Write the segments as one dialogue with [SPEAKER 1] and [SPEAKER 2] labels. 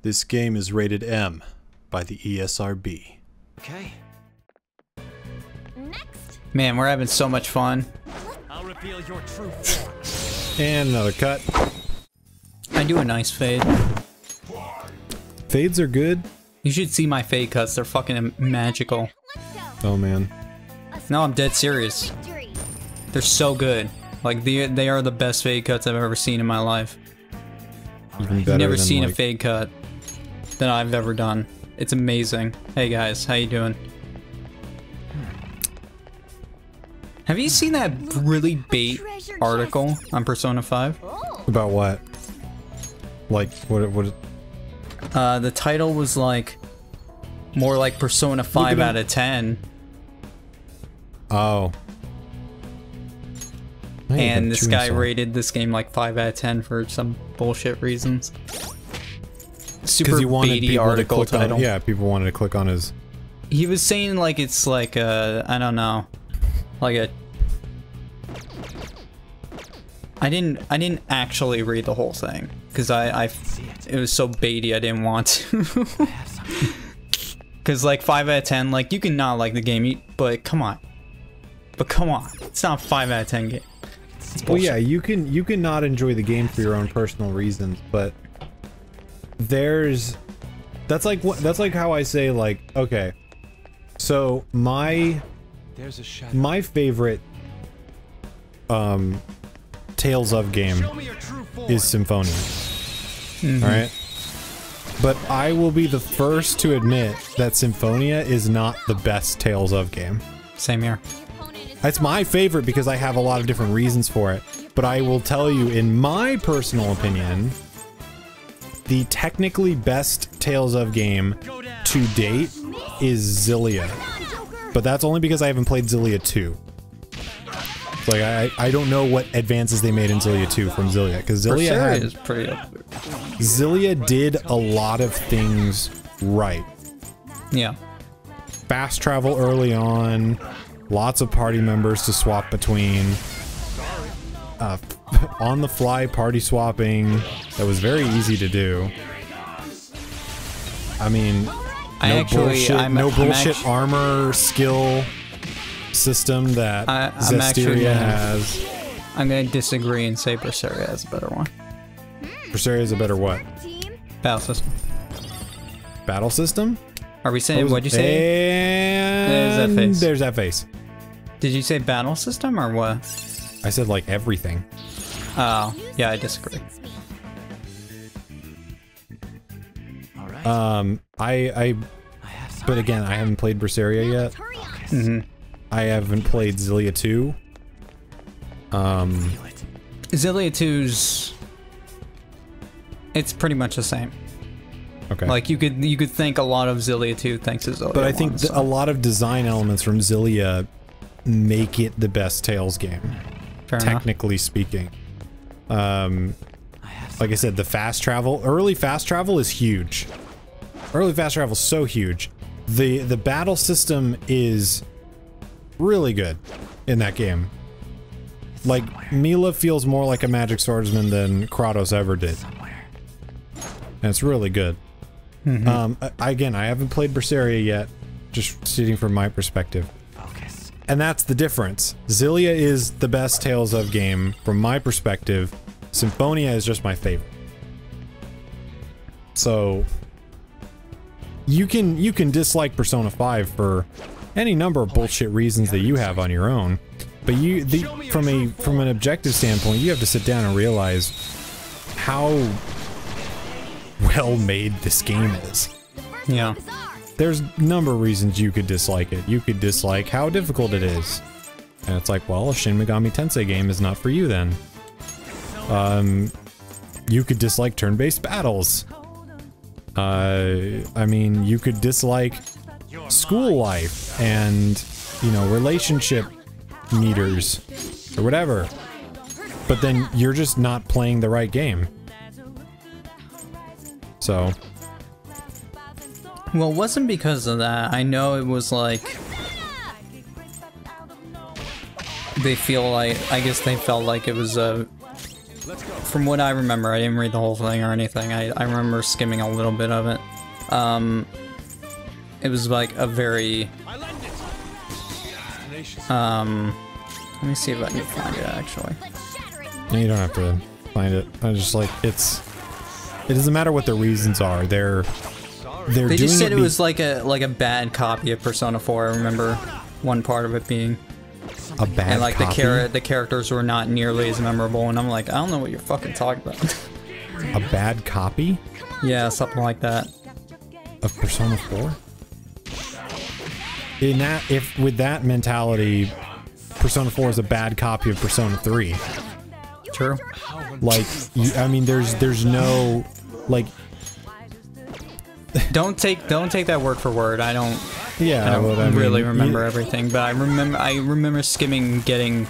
[SPEAKER 1] This game is rated M by the ESRB.
[SPEAKER 2] Okay.
[SPEAKER 3] Next.
[SPEAKER 4] Man, we're having so much fun.
[SPEAKER 2] I'll reveal your true form.
[SPEAKER 1] And another cut.
[SPEAKER 4] I do a nice fade.
[SPEAKER 1] Fades are good.
[SPEAKER 4] You should see my fade cuts. They're fucking magical.
[SPEAKER 3] Let's go.
[SPEAKER 1] Oh man.
[SPEAKER 4] No, I'm dead serious.
[SPEAKER 3] Victory.
[SPEAKER 4] They're so good. Like, they are the best fade cuts I've ever seen in my life.
[SPEAKER 1] Even better
[SPEAKER 4] I've never
[SPEAKER 1] than,
[SPEAKER 4] seen
[SPEAKER 1] like,
[SPEAKER 4] a fade cut that I've ever done. It's amazing. Hey guys, how you doing? Have you seen that really bait article on Persona 5?
[SPEAKER 3] Oh.
[SPEAKER 1] About what? Like, what?
[SPEAKER 4] The title was like, more like Persona 5 out of 10.
[SPEAKER 1] Oh.
[SPEAKER 4] And this guy rated this game like 5 out of 10 for some bullshit reasons. Super
[SPEAKER 1] he wanted
[SPEAKER 4] baity
[SPEAKER 1] people
[SPEAKER 4] article
[SPEAKER 1] to click
[SPEAKER 4] title.
[SPEAKER 1] on, yeah, people wanted to click on his.
[SPEAKER 4] He was saying like it's like a, I don't know, like a. I didn't actually read the whole thing because it was so baity I didn't want to. Because like 5 out of 10, like you can not like the game, but come on. But come on, it's not a 5 out of 10 game.
[SPEAKER 1] Well, yeah, you can not enjoy the game for your own personal reasons, but that's like how I say, like, okay, so my favorite Tales of game is Symphonia. Alright? But I will be the first to admit that Symphonia is not the best Tales of game.
[SPEAKER 4] Same here.
[SPEAKER 1] It's my favorite because I have a lot of different reasons for it. But I will tell you, in my personal opinion, the technically best Tales of game to date is Xillia. But that's only because I haven't played Xillia 2. Like, I don't know what advances they made in Xillia 2 from Xillia, because Xillia
[SPEAKER 4] is pretty up there.
[SPEAKER 1] Xillia did a lot of things right.
[SPEAKER 4] Yeah.
[SPEAKER 1] Fast travel early on, lots of party members to swap between, on the fly party swapping that was very easy to do. I mean, no bullshit armor skill system that Zestiria has.
[SPEAKER 4] I'm gonna disagree and say Berseria is a better one.
[SPEAKER 1] Berseria is a better what?
[SPEAKER 4] Battle system.
[SPEAKER 1] Battle system?
[SPEAKER 4] Are we saying, what'd you say?
[SPEAKER 1] And there's that face.
[SPEAKER 4] Did you say battle system or what?
[SPEAKER 1] I said like everything.
[SPEAKER 4] Oh, yeah, I disagree.
[SPEAKER 1] But again, I haven't played Berseria yet.
[SPEAKER 4] Mm-hmm.
[SPEAKER 1] I haven't played Xillia 2.
[SPEAKER 4] Xillia 2's... It's pretty much the same.
[SPEAKER 1] Okay.
[SPEAKER 4] Like, you could think a lot of Xillia 2 thanks to Xillia 1.
[SPEAKER 1] But I think a lot of design elements from Xillia make it the best Tales game.
[SPEAKER 4] Fair
[SPEAKER 1] technically speaking. Like I said, the fast travel, early fast travel is huge. Early fast travel is so huge. The battle system is really good in that game. Like, Mila feels more like a magic swordsman than Kratos ever did. And it's really good.
[SPEAKER 4] Mm-hmm.
[SPEAKER 1] Again, I haven't played Berseria yet, just sitting from my perspective. And that's the difference. Xillia is the best Tales of game from my perspective. Symphonia is just my favorite. So you can dislike Persona 5 for any number of bullshit reasons that you have on your own, but from an objective standpoint, you have to sit down and realize how well made this game is.
[SPEAKER 4] Yeah.
[SPEAKER 1] There's a number of reasons you could dislike it. You could dislike how difficult it is. And it's like, well, a Shin Megami Tensei game is not for you then. You could dislike turn-based battles. I mean, you could dislike school life and, you know, relationship meters or whatever. But then you're just not playing the right game. So...
[SPEAKER 4] Well, it wasn't because of that. I know it was like... I guess they felt like it was a from what I remember, I didn't read the whole thing or anything. I remember skimming a little bit of it. It was like a very let me see if I can find it actually.
[SPEAKER 1] No, you don't have to find it. I just like it doesn't matter what the reasons are. They
[SPEAKER 4] just said it was like a bad copy of Persona 4. I remember one part of it being
[SPEAKER 1] a bad
[SPEAKER 4] and like
[SPEAKER 1] copy?
[SPEAKER 4] the characters were not nearly as memorable, and I'm like, I don't know what you're fucking talking about.
[SPEAKER 1] A bad copy?
[SPEAKER 4] Yeah, something like that.
[SPEAKER 1] Of Persona 4? With that mentality, Persona 4 is a bad copy of Persona 3.
[SPEAKER 4] True.
[SPEAKER 1] Like, I mean, there's no, like...
[SPEAKER 4] Don't take that word for word. I don't
[SPEAKER 1] I mean,
[SPEAKER 4] really remember everything, but I remember skimming, getting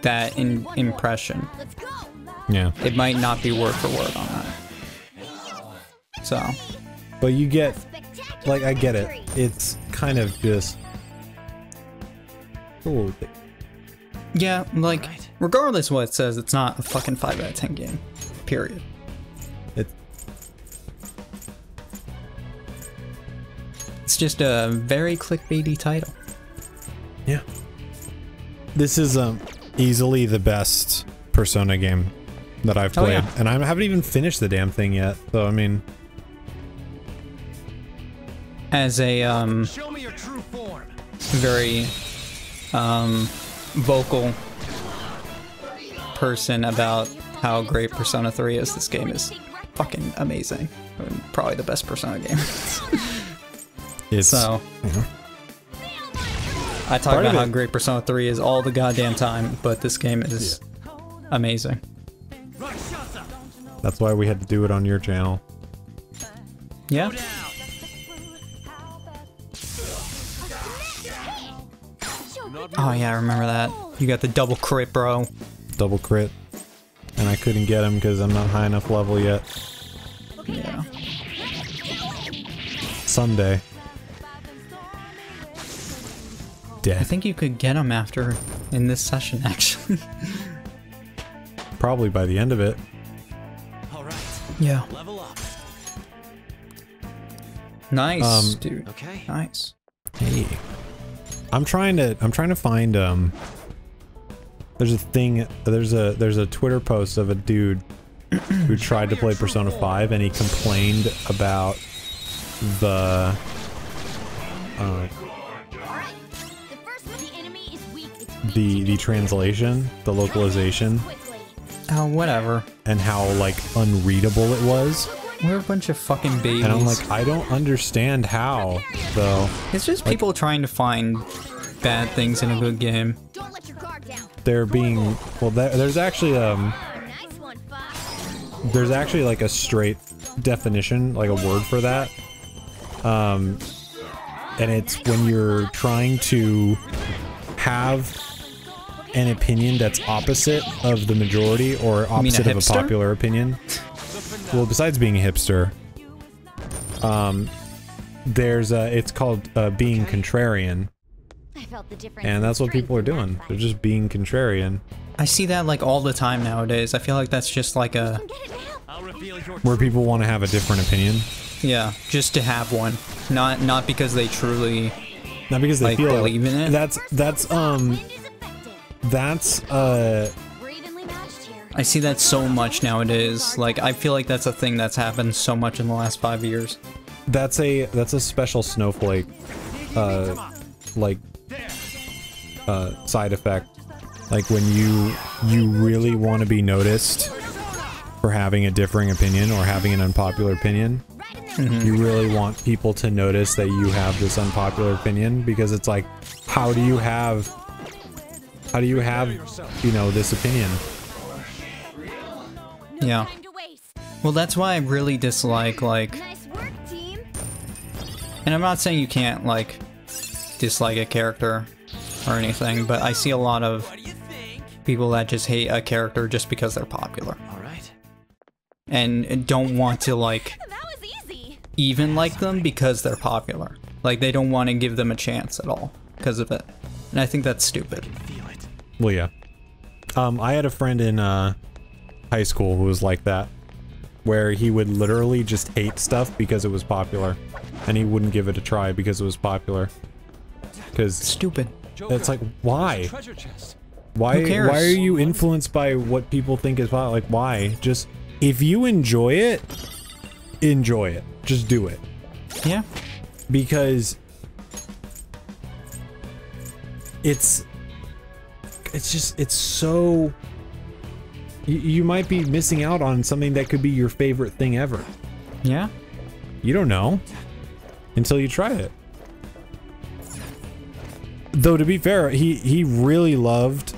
[SPEAKER 4] that impression.
[SPEAKER 1] Yeah.
[SPEAKER 4] It might not be word for word on that. So.
[SPEAKER 1] But you get, like, I get it. It's kind of just... Oh,
[SPEAKER 4] yeah, like, regardless of what it says, it's not a fucking 5 out of 10 game. Period. It's just a very clickbaity title.
[SPEAKER 1] Yeah. This is easily the best Persona game that I've played.
[SPEAKER 4] Yeah.
[SPEAKER 1] And I haven't even finished the damn thing yet. So, I mean...
[SPEAKER 4] As a,
[SPEAKER 2] Show me your true form.
[SPEAKER 4] very, vocal person about how great Persona 3 is, this game is fucking amazing. Probably the best Persona game. So,
[SPEAKER 1] yeah.
[SPEAKER 4] I talk about how great Persona 3 is all the goddamn time, but this game is amazing.
[SPEAKER 1] That's why we had to do it on your channel.
[SPEAKER 4] Yeah. Oh yeah, I remember that. You got the double crit, bro.
[SPEAKER 1] Double crit. And I couldn't get him because I'm not high enough level yet.
[SPEAKER 4] Yeah.
[SPEAKER 1] Someday. Death.
[SPEAKER 4] I think you could get him after in this session, actually.
[SPEAKER 1] Probably by the end of it.
[SPEAKER 2] All right.
[SPEAKER 4] Yeah.
[SPEAKER 2] Level up.
[SPEAKER 4] Nice, dude.
[SPEAKER 2] Okay.
[SPEAKER 4] Nice.
[SPEAKER 1] Hey. I'm trying to find there's a Twitter post of a dude who tried to play Persona 5 and he complained about the translation, the localization,
[SPEAKER 4] Oh, whatever.
[SPEAKER 1] and how like unreadable it was.
[SPEAKER 4] We're a bunch of fucking babies.
[SPEAKER 1] And I'm like, I don't understand how, though.
[SPEAKER 4] It's just people trying to find bad things in a good game.
[SPEAKER 3] Don't let your guard down.
[SPEAKER 1] They're being, well, there's actually
[SPEAKER 3] Nice one, Fox.
[SPEAKER 1] there's actually like a straight definition, like a word for that. And it's when you're trying to have an opinion that's opposite of the majority or opposite of a
[SPEAKER 4] hipster?
[SPEAKER 1] popular opinion. Well, besides being a hipster, there's it's called being contrarian,
[SPEAKER 3] I felt the difference.
[SPEAKER 1] and that's what people are doing. They're just being contrarian.
[SPEAKER 4] I see that like all the time nowadays. I feel like that's just like a,
[SPEAKER 3] Get it now.
[SPEAKER 2] I'll reveal your
[SPEAKER 1] Where people want to have a different opinion,
[SPEAKER 4] yeah, just to have one. Not because they truly
[SPEAKER 1] not because they
[SPEAKER 4] like
[SPEAKER 1] feel
[SPEAKER 4] believe in it.
[SPEAKER 3] Wind is effective.
[SPEAKER 1] that's
[SPEAKER 3] We're evenly matched here.
[SPEAKER 4] I see that so much nowadays. Like, I feel like that's a thing that's happened so much in the last 5 years.
[SPEAKER 1] that's a special snowflake side effect. Like when you really want to be noticed for having a differing opinion or having an unpopular opinion. You really want people to notice that you have this unpopular opinion, because it's like, how do you have you know, this opinion?
[SPEAKER 3] No
[SPEAKER 4] Yeah.
[SPEAKER 3] time to waste.
[SPEAKER 4] Well, that's why I really dislike, like,
[SPEAKER 3] Nice work, team.
[SPEAKER 4] and I'm not saying you can't, like, dislike a character or anything, but I see a lot of
[SPEAKER 2] What do you think?
[SPEAKER 4] people that just hate a character just because they're popular.
[SPEAKER 2] All right.
[SPEAKER 4] And don't want to, like,
[SPEAKER 3] That was easy.
[SPEAKER 4] even like them because they're popular. Like, they don't want to give them a chance at all because of it. And I think that's stupid.
[SPEAKER 2] Feel it.
[SPEAKER 1] Well, yeah. I had a friend in high school who was like that, where he would literally just hate stuff because it was popular, and he wouldn't give it a try because it was popular. Because
[SPEAKER 4] Stupid.
[SPEAKER 1] it's like, why?
[SPEAKER 2] Treasure chest.
[SPEAKER 1] Why?
[SPEAKER 4] Who cares?
[SPEAKER 1] Why are you influenced by what people think is popular? Like, why? Just if you enjoy it, enjoy it. Just do it.
[SPEAKER 4] Yeah.
[SPEAKER 1] Because it's just, it's so, you might be missing out on something that could be your favorite thing ever.
[SPEAKER 4] Yeah.
[SPEAKER 1] You don't know until you try it. Though, to be fair, he really loved,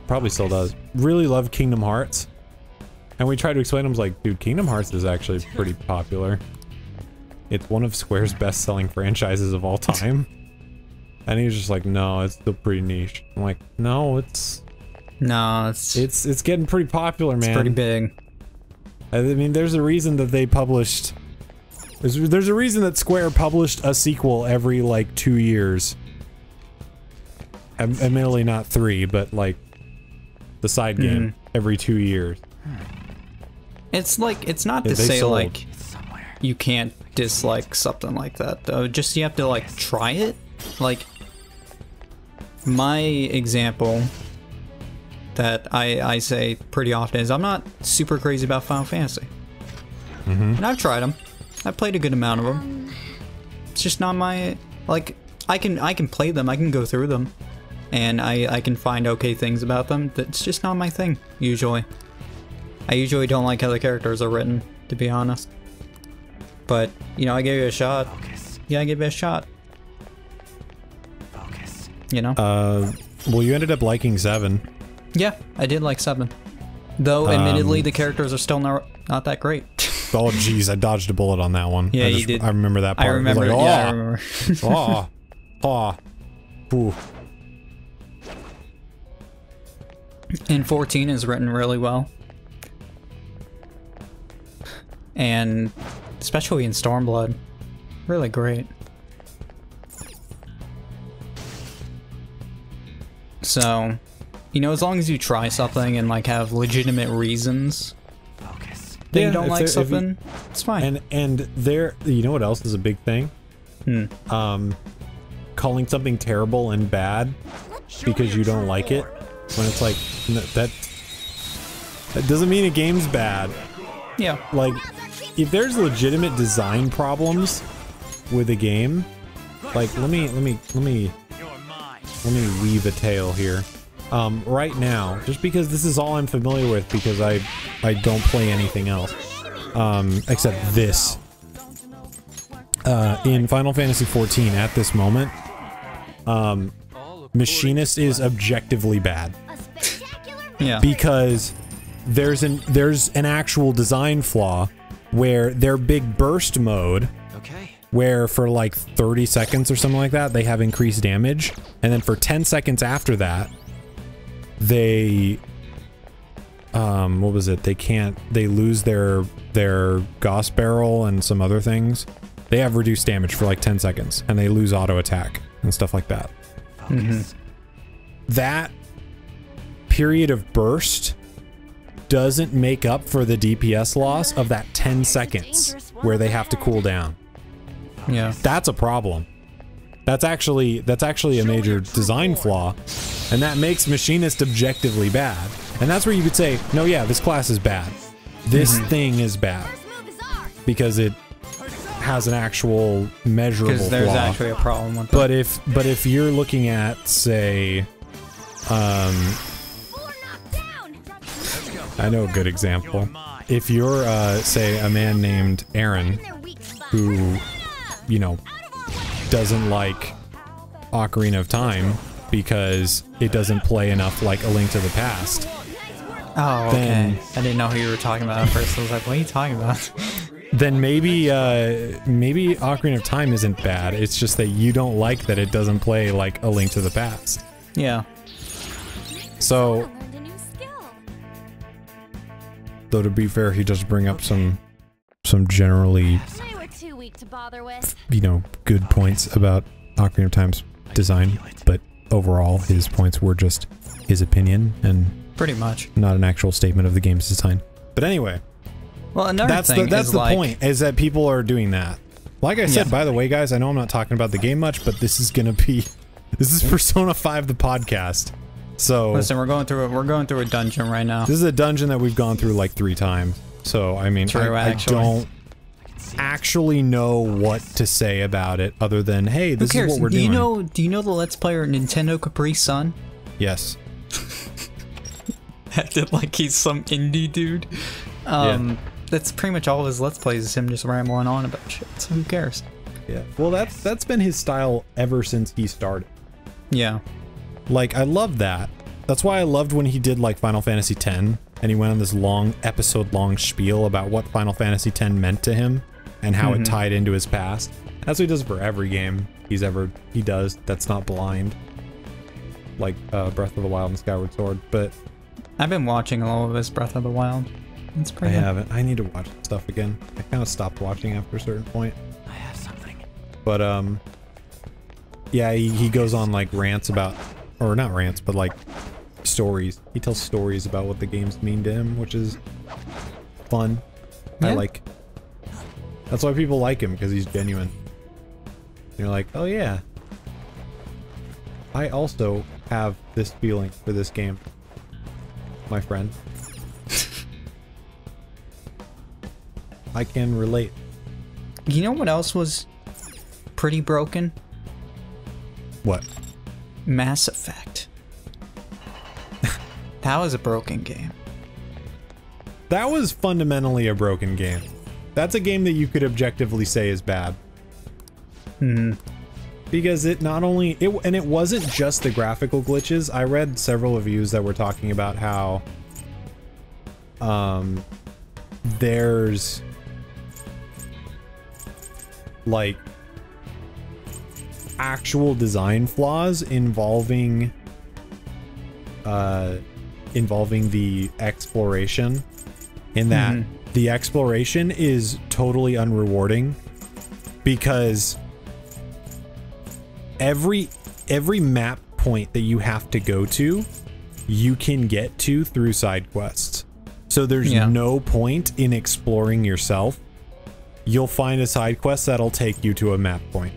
[SPEAKER 1] probably still does, really loved Kingdom Hearts. And we tried to explain to him, like, dude, Kingdom Hearts is actually pretty popular. It's one of Square's best-selling franchises of all time. And he was just like, no, it's still pretty niche. I'm like, no, it's getting pretty popular, man.
[SPEAKER 4] It's pretty big.
[SPEAKER 1] I mean, there's a reason that they published, there's a reason that Square published a sequel every, like, 2 years. Admittedly not 3, but, like, the side game every 2 years.
[SPEAKER 4] It's like, it's not to
[SPEAKER 1] they
[SPEAKER 4] say,
[SPEAKER 1] sold.
[SPEAKER 4] like, you can't dislike something like that, though. Just you have to, like, try it. Like, my example that I say pretty often is I'm not super crazy about Final Fantasy. And I've tried them. I've played a good amount of them. It's just not my, like, I can play them, I can go through them, and I can find okay things about them. That's just not my thing, usually. I usually don't like how the characters are written, to be honest. But, you know, I gave it a shot. Yeah, I gave it a shot. You know?
[SPEAKER 1] Well, you ended up liking 7.
[SPEAKER 4] Yeah, I did like 7. Though, admittedly, the characters are still not that great.
[SPEAKER 1] Oh, jeez, I dodged a bullet on that one.
[SPEAKER 4] Yeah, you did.
[SPEAKER 1] I remember that part.
[SPEAKER 4] I remember,
[SPEAKER 1] like,
[SPEAKER 4] yeah, I remember.
[SPEAKER 1] Ooh.
[SPEAKER 4] And 14 is written really well. And especially in Stormblood. Really great. So, you know, as long as you try something and, like, have legitimate reasons that you don't like something, it's fine.
[SPEAKER 1] And there, you know what else is a big thing? Calling something terrible and bad because you don't like it, when it's like, no, that doesn't mean a game's bad.
[SPEAKER 4] Yeah.
[SPEAKER 1] Like, if there's legitimate design problems with a game, like, let me weave a tale here. Right now, just because this is all I'm familiar with, because I don't play anything else, except this. In Final Fantasy XIV, at this moment, Machinist is objectively bad.
[SPEAKER 4] Yeah.
[SPEAKER 1] Because there's an actual design flaw where their big burst mode, where for like 30 seconds or something like that, they have increased damage, and then for 10 seconds after that, they, what was it? They lose their Gauss barrel and some other things. They have reduced damage for like 10 seconds, and they lose auto attack and stuff like that. That period of burst doesn't make up for the DPS loss of that 10 seconds where they have to cool down.
[SPEAKER 4] Yeah.
[SPEAKER 1] That's a problem. That's actually a major design flaw, and that makes Machinist objectively bad. And that's where you could say, no, yeah, this class is bad. This thing is bad because it has an actual measurable flaw.
[SPEAKER 4] Because there's actually a problem with it.
[SPEAKER 1] But if you're looking at, say, I know a good example. If you're, say, a man named Aaron, who, you know, doesn't like Ocarina of Time because it doesn't play enough like A Link to the Past.
[SPEAKER 4] Oh, okay. I didn't know who you were talking about at first. I was like, what are you talking about?
[SPEAKER 1] Then maybe Ocarina of Time isn't bad. It's just that you don't like that it doesn't play like A Link to the Past.
[SPEAKER 4] Yeah.
[SPEAKER 1] So, though to be fair, he does bring up some generally,
[SPEAKER 3] They were too weak to bother with.
[SPEAKER 1] you know, good points about Ocarina of Time's design, but overall his points were just his opinion, and
[SPEAKER 4] Pretty much.
[SPEAKER 1] Not an actual statement of the game's design. But anyway,
[SPEAKER 4] Well, another thing
[SPEAKER 1] that's
[SPEAKER 4] is
[SPEAKER 1] the
[SPEAKER 4] like,
[SPEAKER 1] point, is that people are doing that. Like I said,
[SPEAKER 4] Yeah.
[SPEAKER 1] by the way, guys, I know I'm not talking about the game much, but this is gonna be, this is Persona 5 the podcast. So
[SPEAKER 4] listen, we're going through a dungeon right now.
[SPEAKER 1] this is a dungeon that we've gone through like 3 times. So I mean,
[SPEAKER 4] True,
[SPEAKER 1] I
[SPEAKER 4] actually.
[SPEAKER 1] don't actually know what to say about it other than, hey, this
[SPEAKER 4] Who cares?
[SPEAKER 1] is what we're
[SPEAKER 4] do
[SPEAKER 1] doing.
[SPEAKER 4] you know the Let's Player Nintendo Capri Sun?
[SPEAKER 1] Yes.
[SPEAKER 4] Acted like he's some indie dude. That's pretty much all of his Let's Plays is him just rambling on about shit. So who cares?
[SPEAKER 1] Yeah. Well, that's been his style ever since he started.
[SPEAKER 4] Yeah.
[SPEAKER 1] Like, I love that. That's why I loved when he did like Final Fantasy X, and he went on this long episode-long spiel about what Final Fantasy X meant to him and how it tied into his past. That's what he does for every game he does that's not blind, like Breath of the Wild and Skyward Sword. But
[SPEAKER 4] I've been watching all of his Breath of the Wild. It's
[SPEAKER 1] I
[SPEAKER 4] pretty good.
[SPEAKER 1] haven't. I need to watch stuff again. I kind of stopped watching after a certain point.
[SPEAKER 2] I have something.
[SPEAKER 1] But yeah, he goes on like rants about, or not rants, but like stories. He tells stories about what the games mean to him, which is fun.
[SPEAKER 4] Yeah.
[SPEAKER 1] That's why people like him, because he's genuine. You're like, oh yeah, I also have this feeling for this game, my friend. I can relate.
[SPEAKER 4] You know what else was pretty broken?
[SPEAKER 1] What?
[SPEAKER 4] Mass Effect. That was a broken game.
[SPEAKER 1] That was fundamentally a broken game. That's a game that you could objectively say is bad. Because it not only, and it wasn't just the graphical glitches. I read several reviews that were talking about how there's like actual design flaws involving the exploration, in that the exploration is totally unrewarding, because every map point that you have to go to, you can get to through side quests. So there's no point in exploring yourself. You'll find a side quest that'll take you to a map point.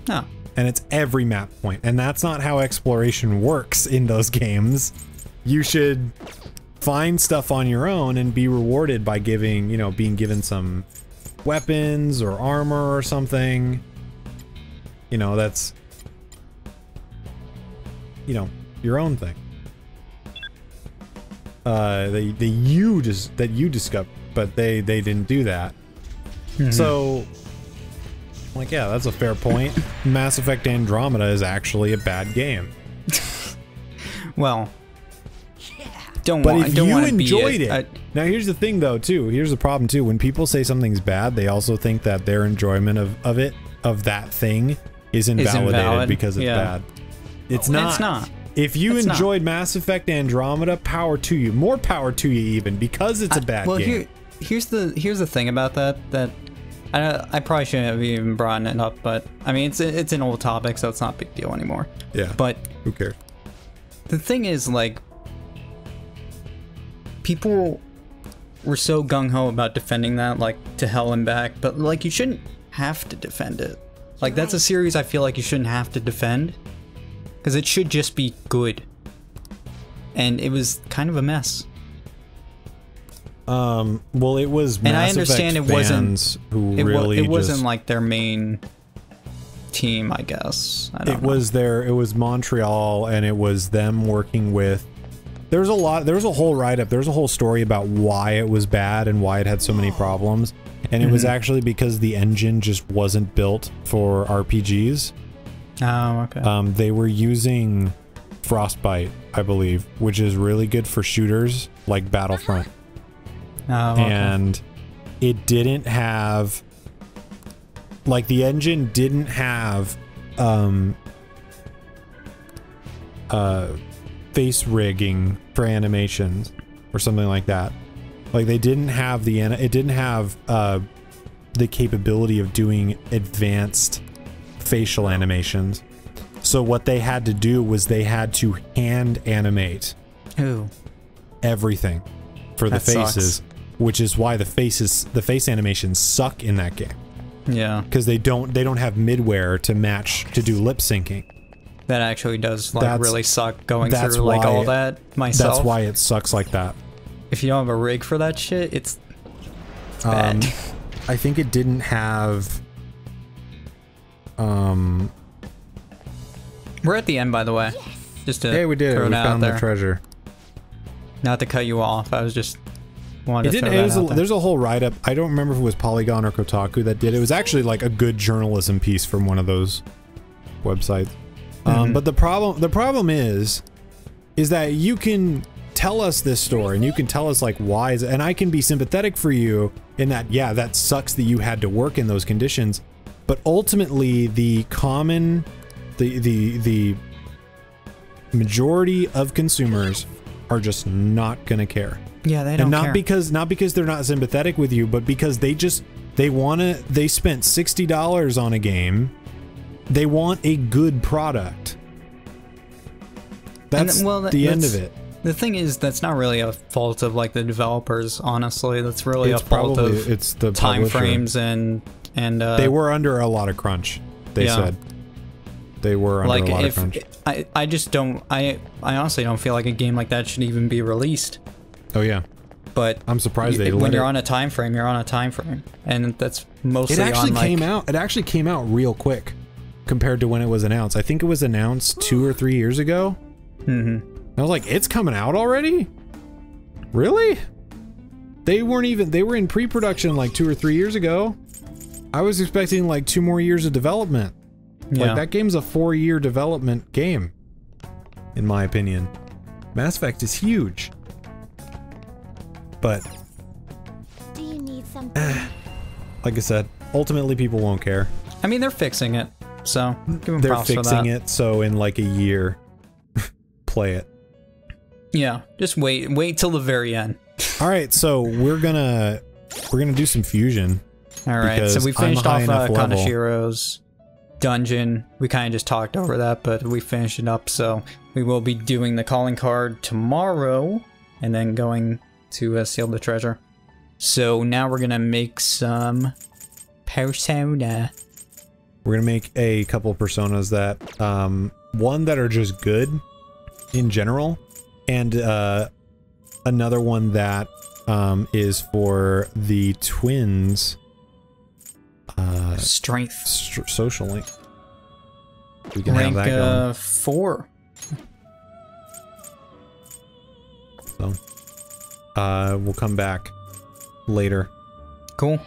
[SPEAKER 4] Oh.
[SPEAKER 1] And it's every map point. And that's not how exploration works in those games. You should find stuff on your own and be rewarded by giving, you know, being given some weapons or armor or something. You know, that's, you know, your own thing. That you discovered, but they didn't do that. So, like, yeah, that's a fair point. Mass Effect Andromeda is actually a bad game.
[SPEAKER 4] Well, don't
[SPEAKER 1] But
[SPEAKER 4] want.
[SPEAKER 1] if
[SPEAKER 4] don't
[SPEAKER 1] you
[SPEAKER 4] wanna
[SPEAKER 1] enjoyed
[SPEAKER 4] be
[SPEAKER 1] it, now here's the thing, though, too. Here's the problem, too. When people say something's bad, they also think that their enjoyment of that thing is invalidated
[SPEAKER 4] invalid.
[SPEAKER 1] because it's bad. It's not.
[SPEAKER 4] It's not.
[SPEAKER 1] If you
[SPEAKER 4] It's not.
[SPEAKER 1] enjoyed Mass Effect Andromeda, power to you. More power to you, even, because it's a bad game.
[SPEAKER 4] Here's the thing about that I probably shouldn't have even brought it up, but I mean it's an old topic, so it's not a big deal anymore.
[SPEAKER 1] Yeah.
[SPEAKER 4] But
[SPEAKER 1] who cares?
[SPEAKER 4] the thing is, like, people were so gung-ho about defending that, like, to hell and back, but like, you shouldn't have to defend it. Like, that's a series I feel like you shouldn't have to defend, because it should just be good. And it was kind of a mess.
[SPEAKER 1] Well, it was Mass
[SPEAKER 4] And I understand
[SPEAKER 1] Effect
[SPEAKER 4] it wasn't
[SPEAKER 1] fans who really
[SPEAKER 4] it wasn't
[SPEAKER 1] just,
[SPEAKER 4] like their main team, I guess. I don't know.
[SPEAKER 1] it was Montreal, and it was them working with, there was a whole write-up, there's a whole story about why it was bad and why it had so many problems, and it was actually because the engine just wasn't built for RPGs.
[SPEAKER 4] Oh, okay.
[SPEAKER 1] They were using Frostbite, I believe, which is really good for shooters like Battlefront.
[SPEAKER 4] Oh, okay.
[SPEAKER 1] And it didn't have, like, the engine didn't have face rigging for animations or something like that. Like, they didn't have it didn't have the capability of doing advanced facial animations. So what they had to do was they had to hand animate
[SPEAKER 4] Ooh.
[SPEAKER 1] everything for the
[SPEAKER 4] That sucks.
[SPEAKER 1] faces, which is why the face animations suck in that game.
[SPEAKER 4] Yeah.
[SPEAKER 1] Because they don't have midware to match to do lip syncing.
[SPEAKER 4] That actually does like
[SPEAKER 1] That's-
[SPEAKER 4] really suck going
[SPEAKER 1] that's
[SPEAKER 4] through like
[SPEAKER 1] why-
[SPEAKER 4] all that myself.
[SPEAKER 1] That's why it sucks like that.
[SPEAKER 4] If you don't have a rig for that shit, it's bad.
[SPEAKER 1] I think it didn't have.
[SPEAKER 4] We're at the end, by the way. Just to
[SPEAKER 1] Hey, we did it.
[SPEAKER 4] throw
[SPEAKER 1] We
[SPEAKER 4] it out
[SPEAKER 1] found
[SPEAKER 4] there.
[SPEAKER 1] the treasure.
[SPEAKER 4] Not to cut you off, I was just wanted
[SPEAKER 1] It
[SPEAKER 4] to
[SPEAKER 1] didn't.
[SPEAKER 4] throw
[SPEAKER 1] It
[SPEAKER 4] that
[SPEAKER 1] was
[SPEAKER 4] out there.
[SPEAKER 1] there's a whole write up. I don't remember if it was Polygon or Kotaku that did it. It was actually like a good journalism piece from one of those websites. But the problem is that you can tell us this story and you can tell us like why is it, and I can be sympathetic for you in that, yeah, that sucks that you had to work in those conditions, but ultimately the majority of consumers are just not gonna care.
[SPEAKER 4] Yeah, they don't
[SPEAKER 1] And
[SPEAKER 4] care.
[SPEAKER 1] not because they're not sympathetic with you, but because they spent $60 on a game. They want a good product. That's the end of it.
[SPEAKER 4] The thing is, that's not really a fault of like the developers, honestly. That's really
[SPEAKER 1] It's
[SPEAKER 4] a fault
[SPEAKER 1] probably-
[SPEAKER 4] of
[SPEAKER 1] it's the
[SPEAKER 4] time
[SPEAKER 1] publisher.
[SPEAKER 4] frames and
[SPEAKER 1] They were under a lot of crunch. They
[SPEAKER 4] Yeah.
[SPEAKER 1] said they were under
[SPEAKER 4] like
[SPEAKER 1] a lot
[SPEAKER 4] if
[SPEAKER 1] of crunch.
[SPEAKER 4] I just don't I honestly don't feel like a game like that should even be released.
[SPEAKER 1] Oh yeah,
[SPEAKER 4] But
[SPEAKER 1] I'm surprised they
[SPEAKER 4] when
[SPEAKER 1] let
[SPEAKER 4] you're
[SPEAKER 1] it.
[SPEAKER 4] on a time frame, you're on a time frame, and that's mostly
[SPEAKER 1] It actually
[SPEAKER 4] on, like,
[SPEAKER 1] came out. It actually came out real quick compared to when it was announced. I think it was announced 2 or 3 years ago. I was like, it's coming out already? Really? They were in pre-production like 2 or 3 years ago. I was expecting like 2 more years of development.
[SPEAKER 4] Yeah.
[SPEAKER 1] Like that game's a 4-year development game, in my opinion. Mass Effect is huge. But,
[SPEAKER 3] Do you need something?
[SPEAKER 1] like I said, ultimately people won't care.
[SPEAKER 4] I mean, they're fixing it, so give them
[SPEAKER 1] They're
[SPEAKER 4] props for
[SPEAKER 1] fixing
[SPEAKER 4] that.
[SPEAKER 1] it, so in like a year, play it.
[SPEAKER 4] Yeah, just wait till the very end.
[SPEAKER 1] All right, so we're gonna do some fusion.
[SPEAKER 4] All right, so
[SPEAKER 1] Because
[SPEAKER 4] we
[SPEAKER 1] I'm
[SPEAKER 4] finished
[SPEAKER 1] a high
[SPEAKER 4] off
[SPEAKER 1] enough level.
[SPEAKER 4] Kanashiro's dungeon. We kind of just talked over that, but we finished it up. So we will be doing the calling card tomorrow, and then going to seal the treasure. So now we're gonna make some persona.
[SPEAKER 1] We're gonna make a couple personas that, one that are just good in general, and another one that is for the twins.
[SPEAKER 4] Strength.
[SPEAKER 1] Social link. We can
[SPEAKER 4] Rank
[SPEAKER 1] have that going.
[SPEAKER 4] 4.
[SPEAKER 1] So, we'll come back later.
[SPEAKER 4] Cool.